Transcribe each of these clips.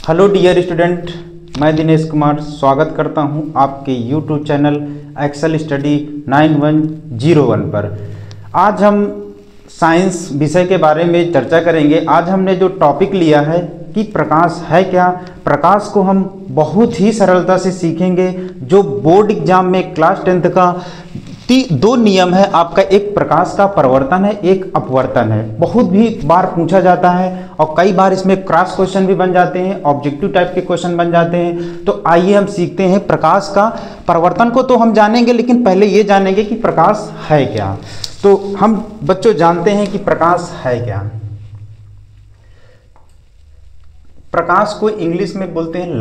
Hello dear student, मैं दिनेश कुमार स्वागत करता हूं आपके यूट्यूब चैनल एक्सेल स्टडी 9101 पर। आज हम साइंस विषय के बारे में चर्चा करेंगे। आज हमने जो टॉपिक लिया है कि प्रकाश है क्या, प्रकाश को हम बहुत ही सरलता से सीखेंगे। जो बोर्ड एग्जाम में क्लास 10th का दो नियम है आपका, एक प्रकाश का परावर्तन है, एक अपवर्तन है। बहुत भी बार पूछा जाता है और कई बार इसमें क्रॉस क्वेश्चन भी बन जाते हैं, ऑब्जेक्टिव टाइप के क्वेश्चन बन जाते हैं। तो आइए हम सीखते हैं प्रकाश का परावर्तन को तो हम जानेंगे, लेकिन पहले ये जानेंगे कि प्रकाश है क्या। तो हम बच्चों जानते हैं कि प्रकाश है क्या। प्रकाश को इंग्लिश में बोलते हैं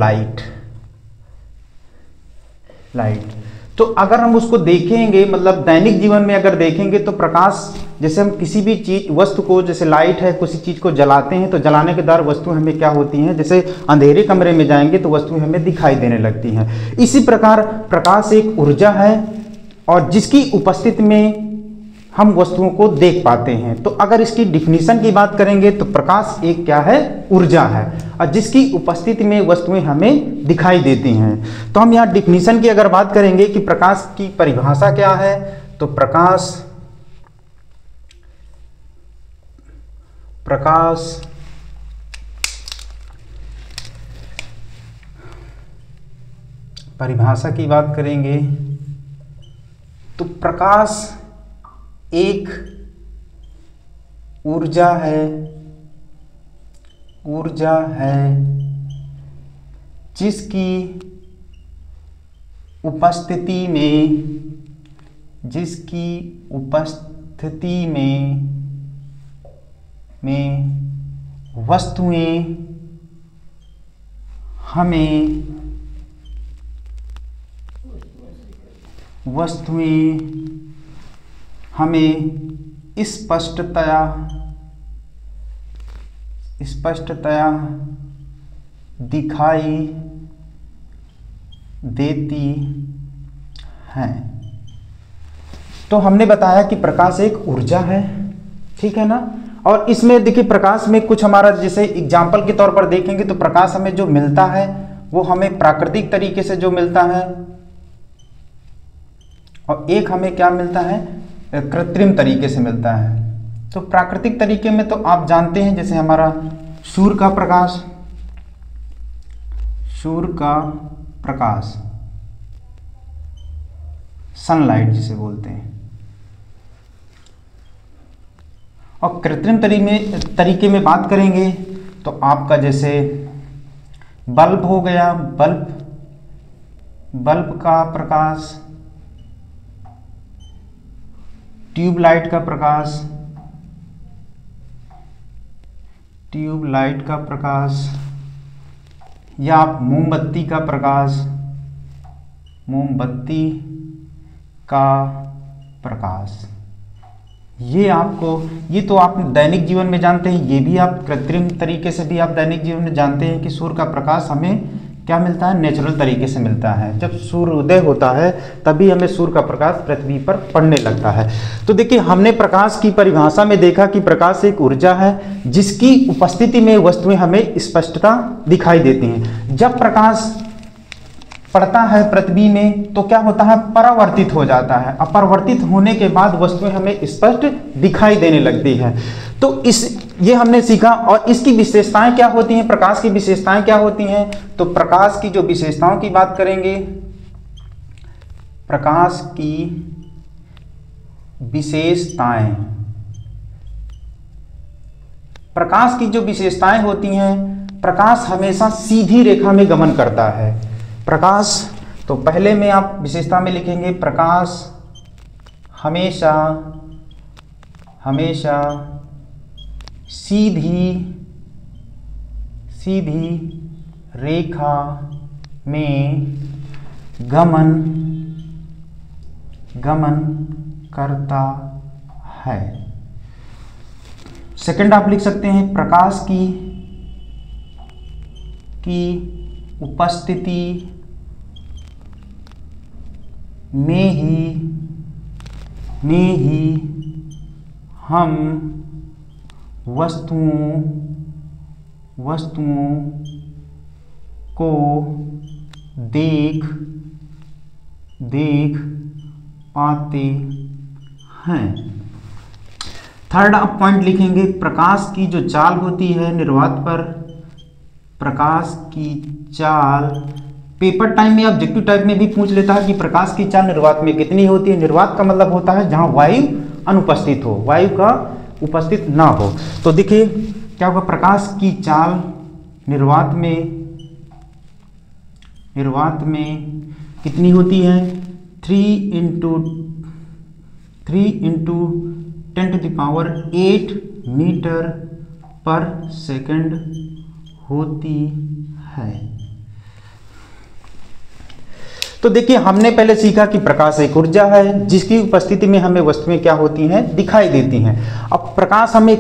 लाइट। तो अगर हम उसको देखेंगे, मतलब दैनिक जीवन में अगर देखेंगे तो प्रकाश, जैसे हम किसी भी चीज वस्तु को, जैसे लाइट है, किसी चीज को जलाते हैं तो जलाने के द्वारा वस्तु हमें क्या होती हैं, जैसे अंधेरे कमरे में जाएंगे तो वस्तु हमें दिखाई देने लगती हैं। इसी प्रकार प्रकाश एक ऊर्जा है और जिसकी उपस्थिति में हम वस्तुओं को देख पाते हैं। तो अगर इसकी डिफिनीशन की बात करेंगे तो प्रकाश एक क्या है, ऊर्जा है, और जिसकी उपस्थिति में वस्तुएं हमें दिखाई देती हैं। तो हम यहाँ डिफिनीशन की अगर बात करेंगे कि प्रकाश की परिभाषा क्या है, तो प्रकाश परिभाषा की बात करेंगे तो प्रकाश एक ऊर्जा है जिसकी उपस्थिति में वस्तुएं हमें स्पष्टतया दिखाई देती हैं। तो हमने बताया कि प्रकाश एक ऊर्जा है, ठीक है ना। और इसमें देखिए प्रकाश में कुछ हमारा, जैसे एग्जाम्पल के तौर पर देखेंगे तो प्रकाश हमें जो मिलता है वो हमें प्राकृतिक तरीके से जो मिलता है, और एक हमें क्या मिलता है, कृत्रिम तरीके से मिलता है। तो प्राकृतिक तरीके में तो आप जानते हैं, जैसे हमारा सूर्य का प्रकाश सनलाइट जिसे बोलते हैं। और कृत्रिम तरीके में बात करेंगे तो आपका जैसे बल्ब हो गया, बल्ब का प्रकाश, ट्यूबलाइट का प्रकाश, या आप मोमबत्ती का प्रकाश, ये तो आप दैनिक जीवन में जानते हैं। ये भी आप कृत्रिम तरीके से भी आप दैनिक जीवन में जानते हैं कि सूर्य का प्रकाश हमें क्या मिलता है, नेचुरल तरीके से मिलता है। जब सूर्योदय होता है तभी हमें सूर्य का प्रकाश पृथ्वी पर पड़ने लगता है। तो देखिए हमने प्रकाश की परिभाषा में देखा कि प्रकाश एक ऊर्जा है जिसकी उपस्थिति में वस्तुएं हमें स्पष्टता दिखाई देती हैं। जब प्रकाश पड़ता है पृथ्वी में तो क्या होता है, परावर्तित हो जाता है। अपरिवर्तित होने के बाद वस्तुएं हमें स्पष्ट दिखाई देने लगती हैं। तो ये हमने सीखा। और इसकी विशेषताएं क्या होती हैं, प्रकाश की विशेषताएं क्या होती हैं, तो प्रकाश की जो विशेषताओं की बात करेंगे, प्रकाश की जो विशेषताएं होती हैं, प्रकाश हमेशा सीधी रेखा में गमन करता है। प्रकाश, तो पहले में आप विशेषता में लिखेंगे, प्रकाश हमेशा सीधी रेखा में गमन करता है। सेकंड आप लिख सकते हैं, प्रकाश की उपस्थिति में ही हम वस्तुओं को देख पाते हैं। थर्ड आप पॉइंट लिखेंगे, प्रकाश की जो चाल होती है निर्वात पर, प्रकाश की चाल पेपर टाइप में ऑब्जेक्टिव टाइप में भी पूछ लेता है कि प्रकाश की चाल निर्वात में कितनी होती है। निर्वात का मतलब होता है जहां वायु अनुपस्थित हो, वायु का उपस्थित ना हो। तो देखिए क्या होगा, प्रकाश की चाल निर्वात में कितनी होती है, 3 × 10⁸ मीटर पर सेकंड होती है। तो देखिए हमने पहले सीखा कि प्रकाश एक ऊर्जा है जिसकी उपस्थिति में हमें वस्तुएं क्या होती हैं, दिखाई देती हैं। अब प्रकाश हमें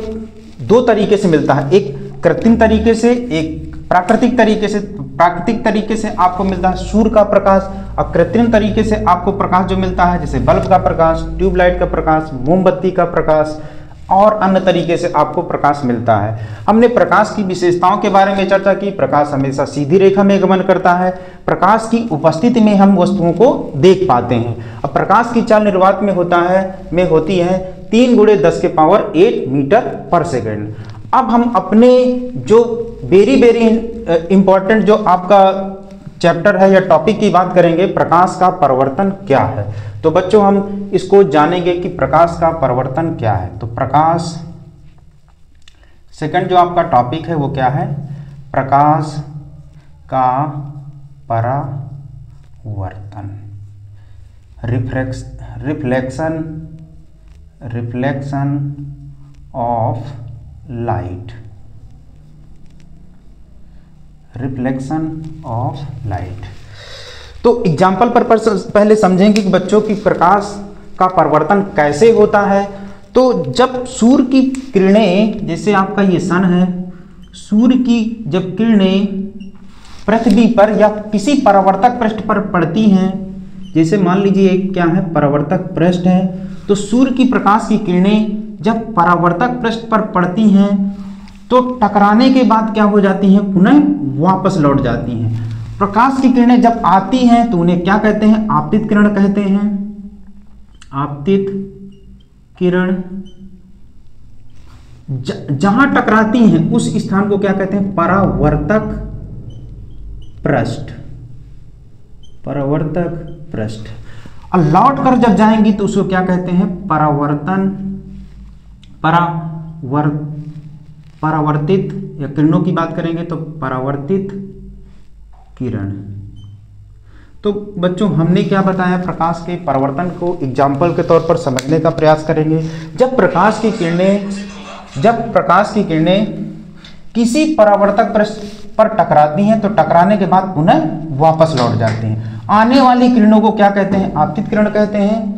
दो तरीके से मिलता है, एक कृत्रिम तरीके से, एक प्राकृतिक तरीके से। प्राकृतिक तरीके से आपको मिलता है सूर्य का प्रकाश, और कृत्रिम तरीके से आपको प्रकाश जो मिलता है जैसे बल्ब का प्रकाश, ट्यूबलाइट का प्रकाश, मोमबत्ती का प्रकाश और अन्य तरीके से आपको प्रकाश मिलता है। हमने प्रकाश की विशेषताओं के बारे में चर्चा की। प्रकाश हमेशा सीधी रेखा में गमन करता है। प्रकाश की उपस्थिति में हम वस्तुओं को देख पाते हैं। अब प्रकाश की चाल निर्वात में होती है 3 × 10⁸ मीटर पर सेकंड। अब हम अपने जो वेरी इंपॉर्टेंट जो आपका चैप्टर है या टॉपिक की बात करेंगे, प्रकाश का परावर्तन क्या है। तो बच्चों हम इसको जानेंगे कि प्रकाश का परावर्तन क्या है। तो प्रकाश, सेकंड जो आपका टॉपिक है वो क्या है, प्रकाश का परावर्तन, reflection of light, reflection of light. तो एग्जाम्पल पर पहले समझेंगे कि बच्चों की प्रकाश का परावर्तन कैसे होता है। तो जब सूर्य की किरणें, जैसे आपका ये सन है, सूर्य की जब किरणें पृथ्वी पर या किसी परावर्तक पृष्ठ पर पड़ती हैं, जैसे मान लीजिए क्या है, परावर्तक पृष्ठ है, तो सूर्य की प्रकाश की किरणें जब परावर्तक पृष्ठ पर पड़ती हैं तो टकराने के बाद क्या हो जाती हैं, पुनः वापस लौट जाती हैं। प्रकाश की किरणें जब आती हैं तो उन्हें क्या कहते हैं, आपतित किरण कहते हैं। आपतित किरण जहां टकराती हैं उस स्थान को क्या कहते हैं, परावर्तक पृष्ठ, परावर्तक पृष्ठ। और लौट कर जब जाएंगी तो उसको क्या कहते हैं, परावर्तित, या किरणों की बात करेंगे तो परावर्तित किरण। तो बच्चों हमने क्या बताया, प्रकाश के परावर्तन को एग्जाम्पल के तौर पर समझने का प्रयास करेंगे। जब प्रकाश की किरणें किसी परावर्तक पृष्ठ पर टकराती हैं तो टकराने के बाद पुनः वापस लौट जाती हैं। आने वाली किरणों को क्या कहते हैं, आपतित किरण कहते हैं,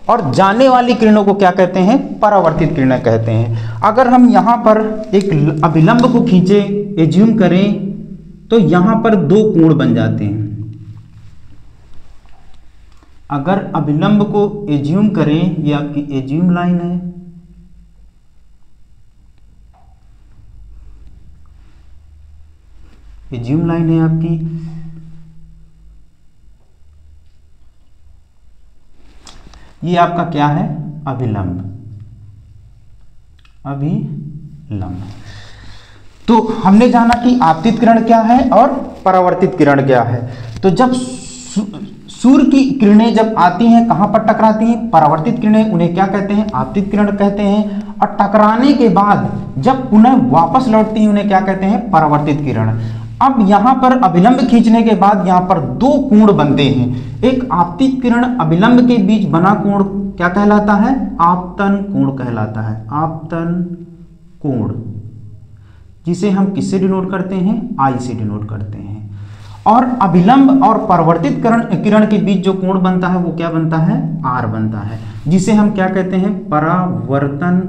और जाने वाली किरणों को क्या कहते हैं, परावर्तित किरणें कहते हैं। अगर हम यहाँ पर एक अभिलंब को खींचे, एज्यूम करें, तो यहाँ पर 2 कोण बन जाते हैं। अगर अभिलंब को एज्यूम करें, ये आपकी एज्यूम लाइन है, एज्यूम लाइन है आपकी, ये आपका क्या है, अभिलंब, अभिलंब। तो हमने जाना कि आपतित किरण क्या है और परावर्तित किरण क्या है। तो जब सूर्य की किरणें जब आती हैं कहां पर टकराती हैं, परावर्तित किरणें, उन्हें क्या कहते हैं, आपतित किरण कहते हैं। और टकराने के बाद जब पुनः वापस लौटती हैं उन्हें क्या कहते हैं, परावर्तित किरण। अब यहां पर अभिलंब खींचने के बाद यहां पर 2 कोण बनते हैं। एक आपतित किरण अभिलंब के बीच बना कोण क्या कहलाता है, आपतन कोण कहलाता है, आपतन कोण, जिसे हम किससे डिनोट करते हैं, आई से डिनोट करते हैं। और अभिलंब और परावर्तित किरण के बीच जो कोण बनता है वो क्या बनता है, आर बनता है, जिसे हम क्या कहते हैं, परावर्तन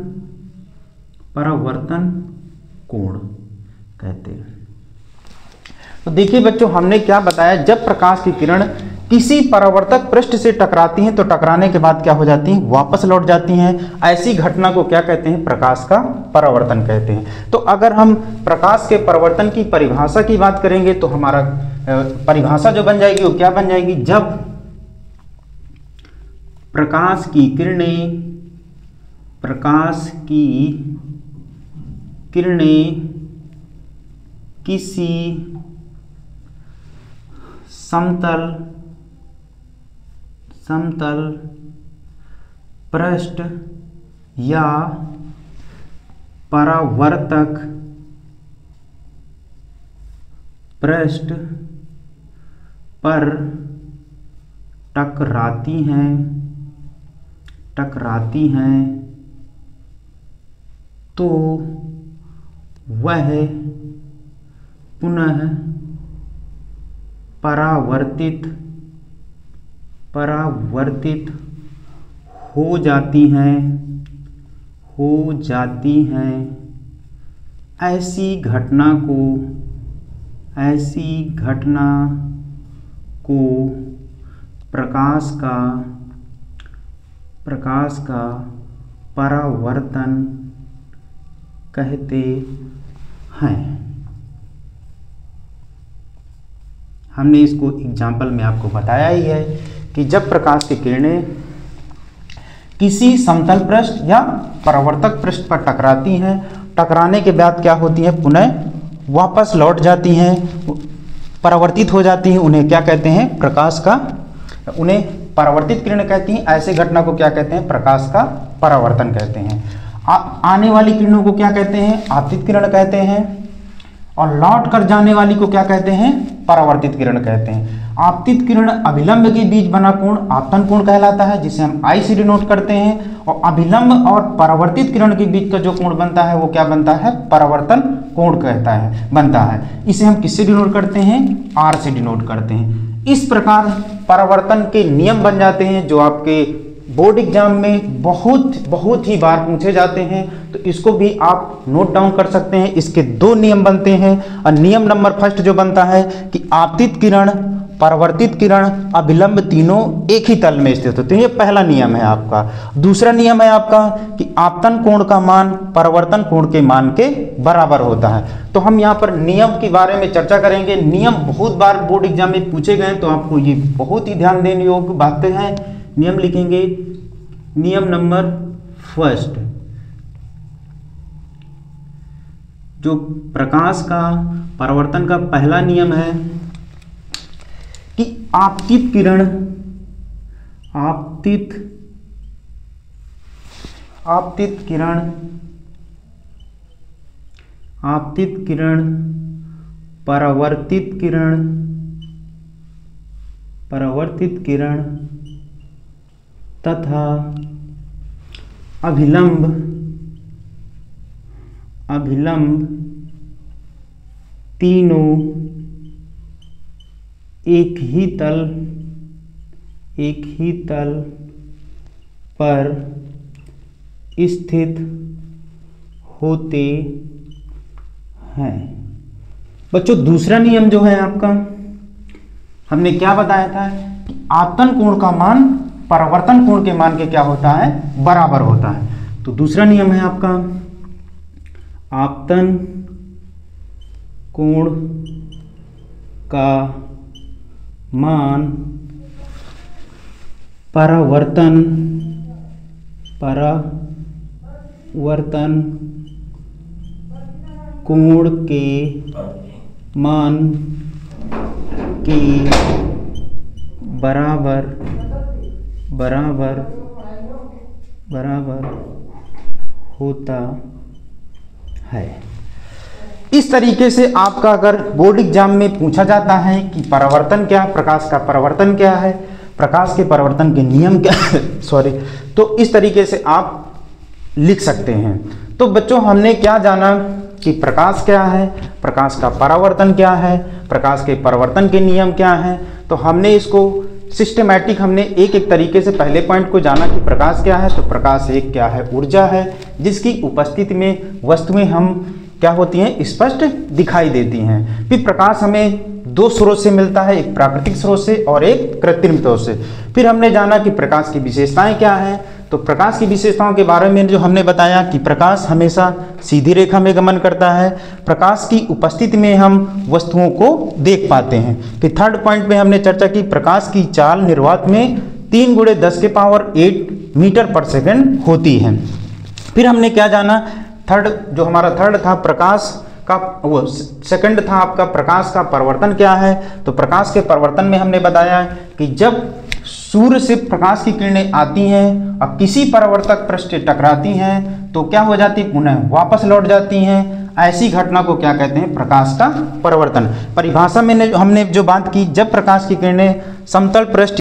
कोण कहते हैं। तो देखिए बच्चों हमने क्या बताया, जब प्रकाश की किरण किसी परावर्तक पृष्ठ से टकराती हैं तो टकराने के बाद क्या हो जाती हैं, वापस लौट जाती हैं। ऐसी घटना को क्या कहते हैं, प्रकाश का परावर्तन कहते हैं। तो अगर हम प्रकाश के परावर्तन की परिभाषा की बात करेंगे तो हमारा परिभाषा जो बन जाएगी वो क्या बन जाएगी, जब प्रकाश की किरणें किसी समतल पृष्ठ या परावर्तक पृष्ठ पर टकराती हैं तो वह पुनः परावर्तित हो जाती हैं। ऐसी घटना को प्रकाश का परावर्तन कहते हैं। हमने इसको एग्जाम्पल में आपको बताया ही है कि जब प्रकाश की किरणें किसी समतल पृष्ठ या परावर्तक पृष्ठ पर टकराती हैं, टकराने के बाद क्या होती हैं, पुनः वापस लौट जाती हैं, परावर्तित हो जाती हैं, उन्हें क्या कहते हैं, प्रकाश का, उन्हें परावर्तित किरण कहती हैं। ऐसे घटना को क्या कहते हैं, प्रकाश का परावर्तन कहते हैं। आने वाली किरणों को क्या कहते हैं, आपतित किरण कहते हैं, और लौट कर जाने वाली को क्या कहते हैं, परावर्तित किरण कहते हैं। आपतित किरण अभिलंब के बीच बना कोण आपतन कोण कहलाता है, जिसे हम I से डिनोट करते हैं, और अभिलंब और परावर्तित किरण के बीच का जो कोण बनता है वो क्या बनता है, परावर्तन कोण बनता है। इसे हम किससे डिनोट करते हैं, R से डिनोट करते हैं। इस प्रकार परावर्तन के नियम बन जाते हैं जो आपके बोर्ड एग्जाम में बहुत ही बार पूछे जाते हैं, तो इसको भी आप नोट डाउन कर सकते हैं। इसके 2 नियम बनते हैं, और नियम नंबर फर्स्ट जो बनता है कि आपतित किरण, परावर्तित किरण, अभिलंब तीनों एक ही तल में स्थित होते हैं। ये पहला नियम है आपका। दूसरा नियम है आपका कि आपतन कोण का मान परावर्तन कोण के मान के बराबर होता है। तो हम यहाँ पर नियम के बारे में चर्चा करेंगे। नियम बहुत बार बोर्ड एग्जाम में पूछे गए, तो आपको ये बहुत ही ध्यान देने योग्य बातें हैं। नियम लिखेंगे, नियम नंबर फर्स्ट, जो प्रकाश का परावर्तन का पहला नियम है कि आपतित किरण परावर्तित किरण तथा अभिलंब तीनों एक ही तल पर स्थित होते हैं। बच्चों, दूसरा नियम जो है आपका, हमने क्या बताया था कि आपतन कोण का मान परावर्तन कोण के मान के क्या होता है, बराबर होता है। तो दूसरा नियम है आपका, आपतन कोण का मान परावर्तन कोण के मान के बराबर होता है। इस तरीके से आपका अगर बोर्ड एग्जाम में पूछा जाता है कि परावर्तन क्या, प्रकाश का परावर्तन क्या है, प्रकाश के परावर्तन के नियम क्या है तो इस तरीके से आप लिख सकते हैं। तो बच्चों, हमने क्या जाना कि प्रकाश क्या है, प्रकाश का परावर्तन क्या है, प्रकाश के परावर्तन के नियम क्या हैं। तो हमने इसको सिस्टमैटिक, हमने एक एक तरीके से पहले पॉइंट को जाना कि प्रकाश क्या है। तो प्रकाश एक क्या है, ऊर्जा है, जिसकी उपस्थिति में वस्तुएं हम क्या होती हैं, स्पष्ट दिखाई देती हैं। फिर प्रकाश हमें दो स्रोत से मिलता है, एक प्राकृतिक स्रोत से और एक कृत्रिम स्रोत से। फिर हमने जाना कि प्रकाश की विशेषताएं क्या हैं। तो प्रकाश की विशेषताओं के बारे में जो हमने बताया कि प्रकाश हमेशा सीधी रेखा में गमन करता है, प्रकाश की उपस्थिति में हम वस्तुओं को देख पाते हैं। फिर थर्ड पॉइंट में हमने चर्चा की प्रकाश की चाल निर्वात में 3 × 10⁸ मीटर पर सेकंड होती है। फिर हमने क्या जाना, जो हमारा थर्ड था प्रकाश का, वो सेकंड था आपका प्रकाश का परिवर्तन क्या है। तो प्रकाश के परिवर्तन में हमने बताया कि जब सूर्य से प्रकाश की किरणें आती हैं और किसी परावर्तक पृष्ठ से टकराती हैं तो क्या हो जाती, पुनः वापस लौट जाती हैं। ऐसी घटना को क्या कहते हैं, प्रकाश का परिवर्तन। परिभाषा में हमने जो बात की, जब प्रकाश की किरणें समतल पृष्ठ